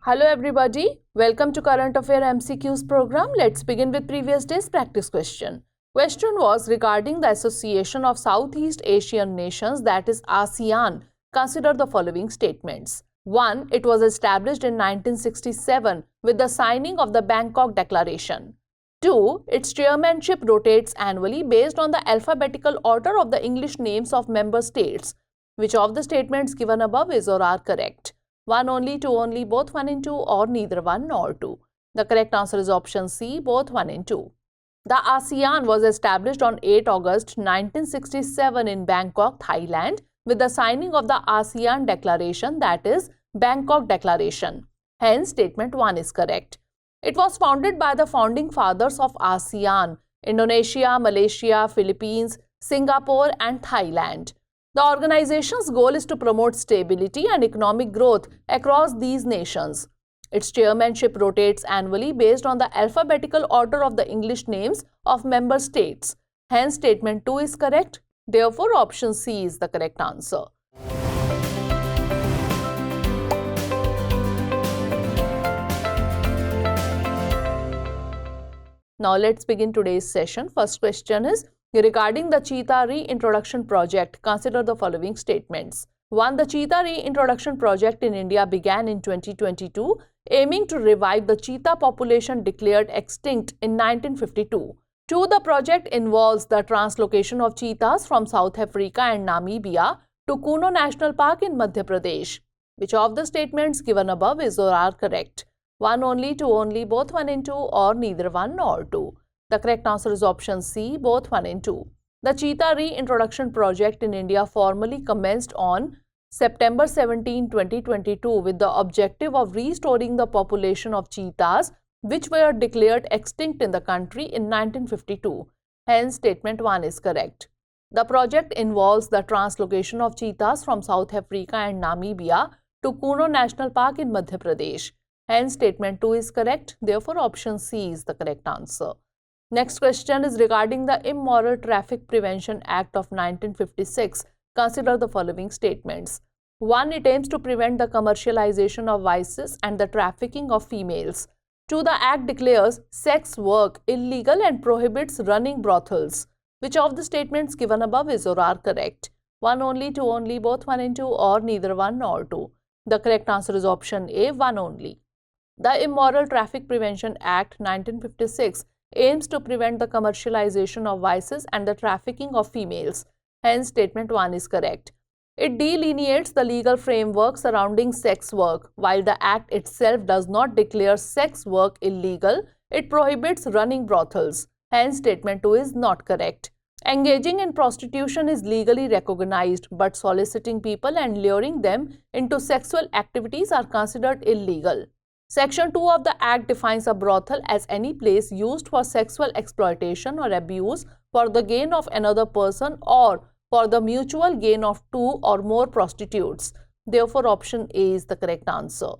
Hello everybody, welcome to Current Affairs MCQs program. Let's begin with previous day's practice question. Question was regarding the Association of Southeast Asian Nations, that is ASEAN. Consider the following statements. 1. It was established in 1967 with the signing of the Bangkok Declaration. 2. Its chairmanship rotates annually based on the alphabetical order of the English names of member states. Which of the statements given above is or are correct? 1 only, 2 only, both 1 and 2, or neither 1 nor 2. The correct answer is option C, both 1 and 2. The ASEAN was established on 8 August 1967 in Bangkok, Thailand, with the signing of the ASEAN Declaration, that is, Bangkok Declaration. Hence, statement 1 is correct. It was founded by the founding fathers of ASEAN, Indonesia, Malaysia, Philippines, Singapore, and Thailand. The organization's goal is to promote stability and economic growth across these nations. Its chairmanship rotates annually based on the alphabetical order of the English names of member states. Hence, statement 2 is correct. Therefore, option C is the correct answer. Now, let's begin today's session. First question is, regarding the Cheetah Reintroduction project, consider the following statements. 1. The Cheetah Reintroduction project in India began in 2022, aiming to revive the cheetah population declared extinct in 1952. 2. The project involves the translocation of cheetahs from South Africa and Namibia to Kuno National Park in Madhya Pradesh. Which of the statements given above is or are correct? 1 only, 2 only, both 1 and 2, or neither 1 nor 2. The correct answer is option C, both 1 and 2. The Cheetah Reintroduction project in India formally commenced on September 17, 2022 with the objective of restoring the population of cheetahs which were declared extinct in the country in 1952. Hence, statement 1 is correct. The project involves the translocation of cheetahs from South Africa and Namibia to Kuno National Park in Madhya Pradesh. Hence, statement 2 is correct. Therefore, option C is the correct answer. Next question is regarding the Immoral Traffic Prevention Act of 1956. Consider the following statements. 1. It aims to prevent the commercialization of vices and the trafficking of females. 2. The Act declares sex work illegal and prohibits running brothels. Which of the statements given above is or are correct? 1 only, 2 only, both 1 and 2, or neither 1 nor 2. The correct answer is option A, 1 only. The Immoral Traffic Prevention Act 1956 aims to prevent the commercialization of vices and the trafficking of females. Hence, statement 1 is correct. It delineates the legal framework surrounding sex work. While the Act itself does not declare sex work illegal, it prohibits running brothels. Hence, statement 2 is not correct. Engaging in prostitution is legally recognized, but soliciting people and luring them into sexual activities are considered illegal. Section 2 of the Act defines a brothel as any place used for sexual exploitation or abuse for the gain of another person or for the mutual gain of 2 or more prostitutes. Therefore, option A is the correct answer.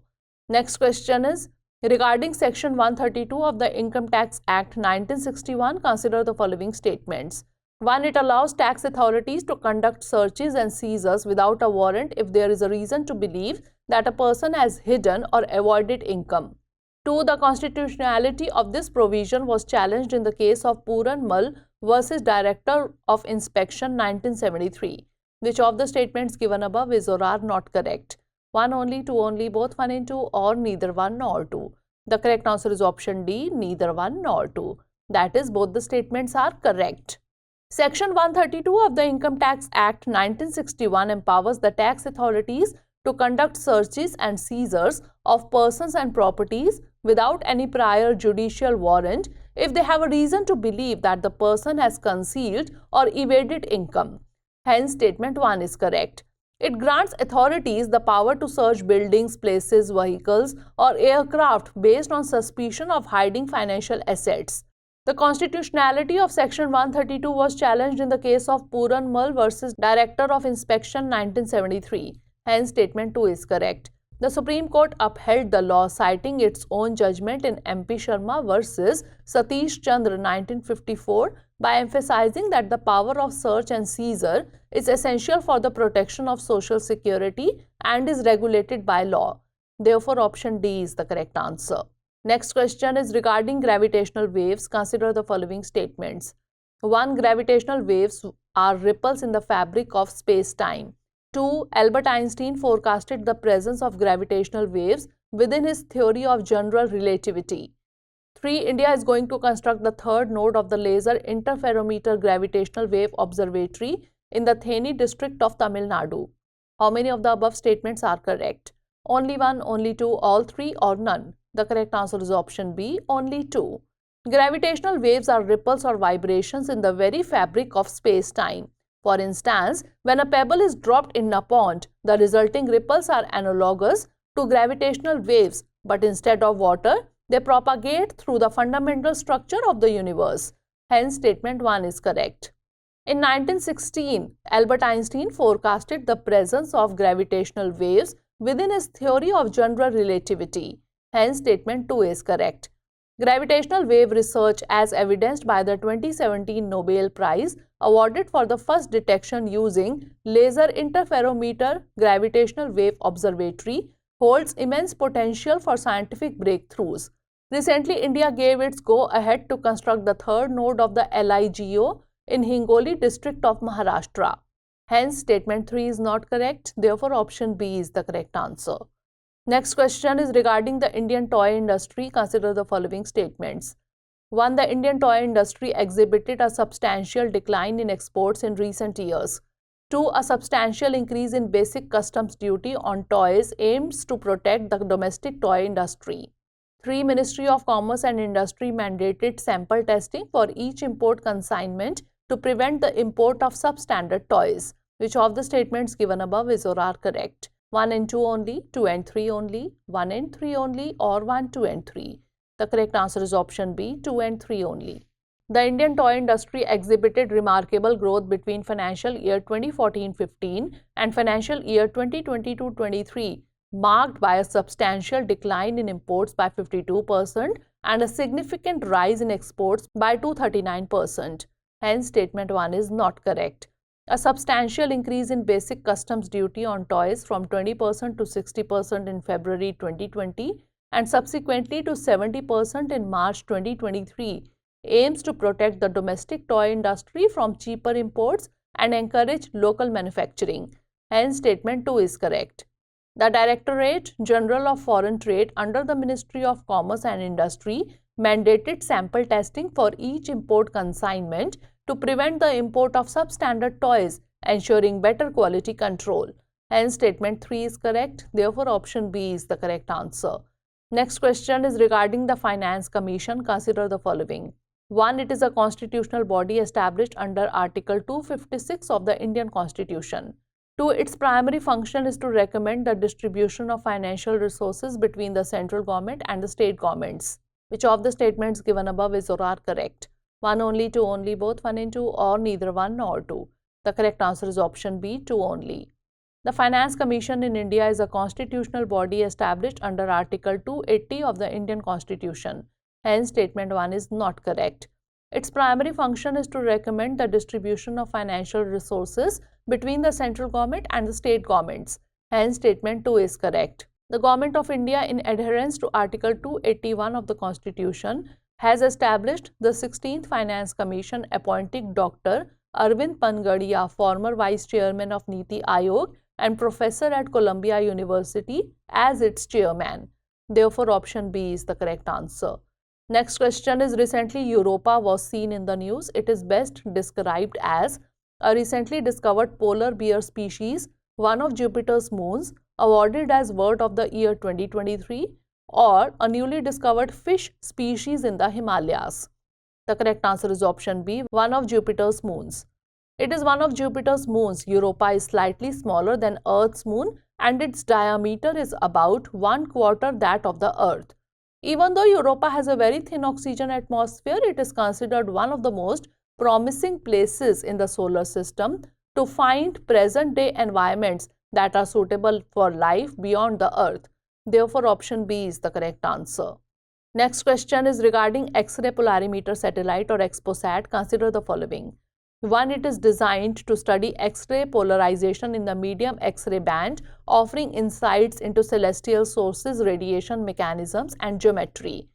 Next question is, regarding Section 132 of the Income Tax Act 1961, consider the following statements. 1. It allows tax authorities to conduct searches and seizures without a warrant if there is a reason to believe that a person has hidden or avoided income. 2. The constitutionality of this provision was challenged in the case of Puran Mal versus Director of Inspection 1973. Which of the statements given above is or are not correct? 1 only, 2 only, both 1 and 2, or neither 1 nor 2. The correct answer is option D, neither 1 nor 2. That is, both the statements are correct. Section 132 of the Income Tax Act 1961 empowers the tax authorities to conduct searches and seizures of persons and properties without any prior judicial warrant if they have a reason to believe that the person has concealed or evaded income. Hence, statement 1 is correct. It grants authorities the power to search buildings, places, vehicles, or aircraft based on suspicion of hiding financial assets. The constitutionality of Section 132 was challenged in the case of Puran Mal versus Director of Inspection 1973. Hence, statement 2 is correct. The Supreme Court upheld the law, citing its own judgment in MP Sharma versus Satish Chandra 1954 by emphasizing that the power of search and seizure is essential for the protection of social security and is regulated by law. Therefore, option D is the correct answer. Next question is regarding gravitational waves. Consider the following statements. 1. Gravitational waves are ripples in the fabric of space-time. 2. Albert Einstein forecasted the presence of gravitational waves within his theory of general relativity. 3. India is going to construct the third node of the Laser Interferometer Gravitational Wave Observatory in the Theni district of Tamil Nadu. How many of the above statements are correct? Only 1, only 2, all 3 or none? The correct answer is option B, only 2. Gravitational waves are ripples or vibrations in the very fabric of space-time. For instance, when a pebble is dropped in a pond, the resulting ripples are analogous to gravitational waves, but instead of water, they propagate through the fundamental structure of the universe. Hence, statement 1 is correct. In 1916, Albert Einstein forecasted the presence of gravitational waves within his theory of general relativity. Hence, statement 2 is correct. Gravitational wave research, as evidenced by the 2017 Nobel Prize awarded for the first detection using Laser Interferometer Gravitational Wave Observatory, holds immense potential for scientific breakthroughs. Recently, India gave its go-ahead to construct the third node of the LIGO in Hingoli district of Maharashtra. Hence, statement 3 is not correct. Therefore, option B is the correct answer. Next question is regarding the Indian toy industry. Consider the following statements. 1. The Indian toy industry exhibited a substantial decline in exports in recent years. 2. A substantial increase in basic customs duty on toys aims to protect the domestic toy industry. 3. Ministry of Commerce and Industry mandated sample testing for each import consignment to prevent the import of substandard toys. Which of the statements given above is or are correct? 1 and 2 only, 2 and 3 only, 1 and 3 only, or 1, 2 and 3? The correct answer is option B, 2 and 3 only. The Indian toy industry exhibited remarkable growth between financial year 2014-15 and financial year 2022-23, marked by a substantial decline in imports by 52% and a significant rise in exports by 239%. Hence, statement 1 is not correct. A substantial increase in basic customs duty on toys from 20% to 60% in February 2020 and subsequently to 70% in March 2023 aims to protect the domestic toy industry from cheaper imports and encourage local manufacturing. Hence, statement 2 is correct. The Directorate General of Foreign Trade under the Ministry of Commerce and Industry mandated sample testing for each import consignment to prevent the import of substandard toys, ensuring better quality control. Hence, statement 3 is correct. Therefore, option B is the correct answer. Next question is regarding the Finance Commission. Consider the following. 1. It is a constitutional body established under Article 256 of the Indian Constitution. 2. Its primary function is to recommend the distribution of financial resources between the central government and the state governments. Which of the statements given above is or are correct? 1 only, 2 only, both 1 and 2, or neither 1 nor 2? The correct answer is option B, 2 only. The Finance Commission in India is a constitutional body established under Article 280 of the Indian Constitution. Hence, statement 1 is not correct. Its primary function is to recommend the distribution of financial resources between the central government and the state governments. Hence, statement 2 is correct. The Government of India, in adherence to Article 281 of the Constitution, has established the 16th Finance Commission, appointing Dr. Arvind Pangadia, former Vice Chairman of Niti Aayog and Professor at Columbia University, as its chairman. Therefore, option B is the correct answer. Next question is, recently Europa was seen in the news. It is best described as a recently discovered polar bear species, one of Jupiter's moons, awarded as Word of the Year 2023, or a newly discovered fish species in the Himalayas. The correct answer is option B, one of Jupiter's moons. It is one of Jupiter's moons. Europa is slightly smaller than Earth's moon and its diameter is about 1/4 that of the Earth. Even though Europa has a very thin oxygen atmosphere, it is considered one of the most promising places in the solar system to find present-day environments that are suitable for life beyond the Earth. Therefore, option B is the correct answer. Next question is regarding X-ray polarimeter satellite or XPOSAT. Consider the following. One, it is designed to study X-ray polarization in the medium X-ray band, offering insights into celestial sources, radiation mechanisms, and geometry.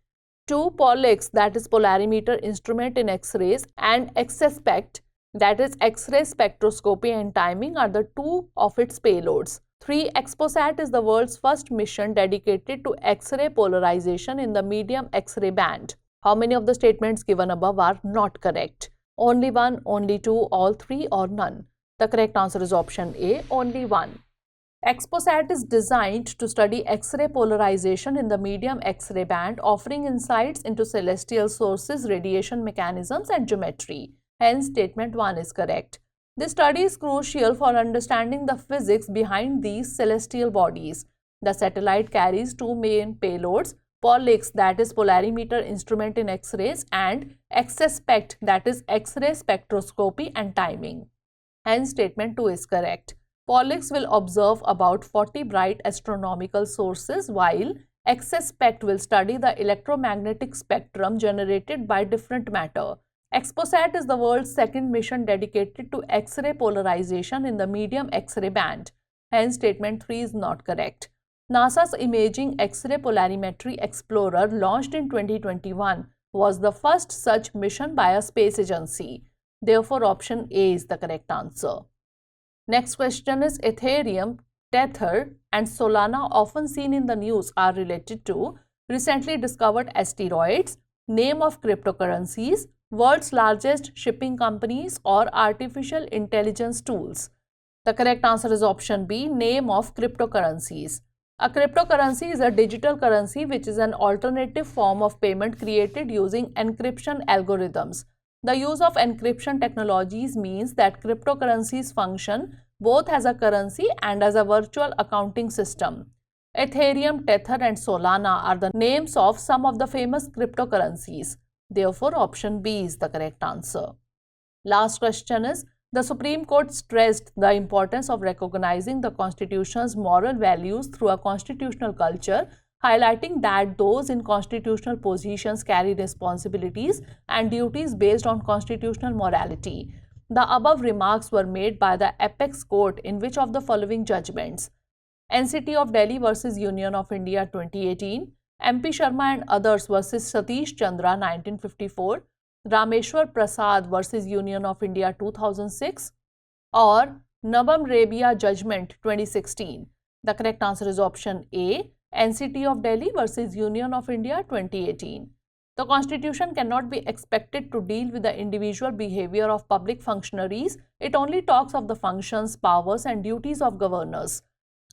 2. POLIX, that is Polarimeter instrument in X-rays, and XSPECT, that is X-ray spectroscopy and timing, are the two of its payloads. 3. XPOSAT is the world's first mission dedicated to X-ray polarization in the medium X-ray band. How many of the statements given above are not correct? Only one, only two, all three, or none? The correct answer is option A, only one. XPOSAT is designed to study X-ray polarization in the medium X-ray band, offering insights into celestial sources, radiation mechanisms, and geometry. Hence, statement 1 is correct. This study is crucial for understanding the physics behind these celestial bodies. The satellite carries two main payloads, POLIX, that is Polarimeter instrument in X-rays, and XSPECT, that is X-ray spectroscopy and timing. Hence, statement 2 is correct. POLIX will observe about 40 bright astronomical sources, while XSPECT will study the electromagnetic spectrum generated by different matter. XPOSAT is the world's second mission dedicated to X-ray polarization in the medium X-ray band. Hence, statement 3 is not correct. NASA's Imaging X-ray Polarimetry Explorer, launched in 2021, was the first such mission by a space agency. Therefore, option A is the correct answer. Next question is Ethereum, Tether, and Solana, often seen in the news, are related to recently discovered asteroids, name of cryptocurrencies, world's largest shipping companies, or artificial intelligence tools. The correct answer is option B, name of cryptocurrencies. A cryptocurrency is a digital currency which is an alternative form of payment created using encryption algorithms. The use of encryption technologies means that cryptocurrencies function both as a currency and as a virtual accounting system. Ethereum, Tether, and Solana are the names of some of the famous cryptocurrencies. Therefore, option B is the correct answer. Last question is, the Supreme Court stressed the importance of recognizing the Constitution's moral values through a constitutional culture, highlighting that those in constitutional positions carry responsibilities and duties based on constitutional morality. The above remarks were made by the Apex Court in which of the following judgments? NCT of Delhi versus Union of India 2018, MP Sharma and others versus Satish Chandra 1954, Rameshwar Prasad versus Union of India 2006, or Nabam Rebia Judgment 2016. The correct answer is option A, NCT of Delhi versus Union of India 2018. The Constitution cannot be expected to deal with the individual behavior of public functionaries. It only talks of the functions, powers, and duties of governors.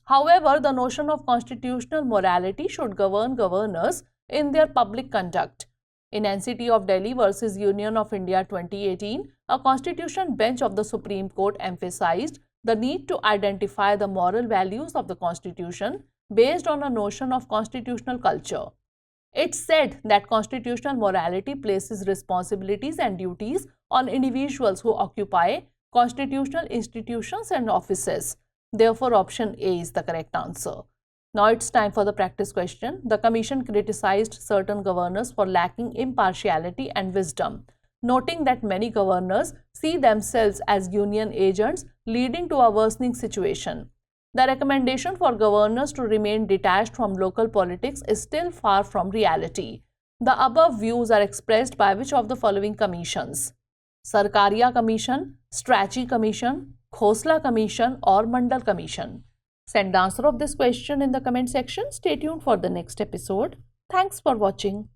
However, the notion of constitutional morality should govern governors in their public conduct. In NCT of Delhi versus Union of India 2018, a constitution bench of the Supreme Court emphasized the need to identify the moral values of the Constitution based on a notion of constitutional culture. It said that constitutional morality places responsibilities and duties on individuals who occupy constitutional institutions and offices. Therefore, option A is the correct answer. Now it's time for the practice question. The Commission criticized certain governors for lacking impartiality and wisdom, noting that many governors see themselves as union agents, leading to a worsening situation. The recommendation for governors to remain detached from local politics is still far from reality. The above views are expressed by which of the following commissions? Sarkaria Commission, Strachey Commission, Khosla Commission, or Mandal Commission? Send the answer of this question in the comment section. Stay tuned for the next episode. Thanks for watching.